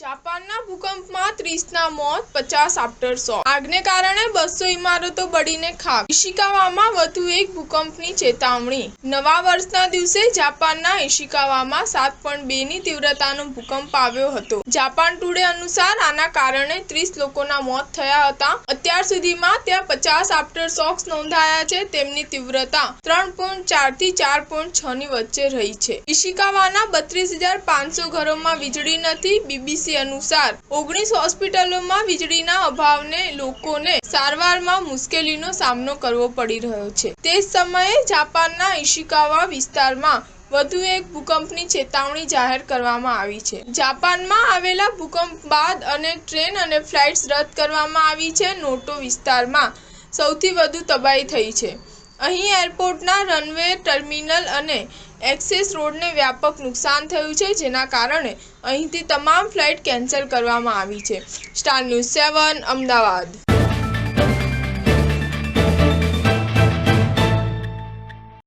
જાપાનના ભૂકંપમાં 30ના મોત, 50 આફ્ટર શોક. આગને કારણે 200 ઇમારતો બળીને ખાક. ઇશિકાવામાં વધુ એક ભૂકંપની ચેતવણી. નવા વર્ષના દિવસે જાપાનના ઇશિકાવામાં 7.2ની તીવ્રતાનો ભૂકંપ આવ્યો હતો. જાપાન ટુડે અનુસાર આના કારણે 30 લોકોના મોત થયા હતા. અત્યાર સુધીમાં ત્યાં 50 આફ્ટર શોક્સ નોંધાયા છે. તેમની તીવ્રતા 3.4 થી 4.6ની વચ્ચે રહી છે. ઇશિકાવાના 32,500 ઘરોમાં વીજળી નથી. બીબીસી અનુસાર 19 હોસ્પિટલોમાં વીજળીના અભાવને લોકોને સારવારમાં મુશ્કેલીનો સામનો કરવો પડી રહ્યો છે. તે જ સમયે જાપાનના ઇશિકાવા વિસ્તારમાં વધુ એક ભૂકંપની ચેતવણી જાહેર કરવામાં આવી છે. જાપાનમાં આવેલા ભૂકંપ બાદ અનેક ટ્રેન અને ફ્લાઇટ્સ રદ કરવામાં આવી છે. નોટો વિસ્તારમાં સૌથી વધુ તબાહી થઈ છે. અહીં એરપોર્ટના રનવે, ટર્મિનલ અને એક્સેસ રોડને વ્યાપક નુકસાન થયું છે, જેના કારણે અહીંથી તમામ ફ્લાઇટ કેન્સલ કરવામાં આવી છે. Star news 7 Ahmedabad.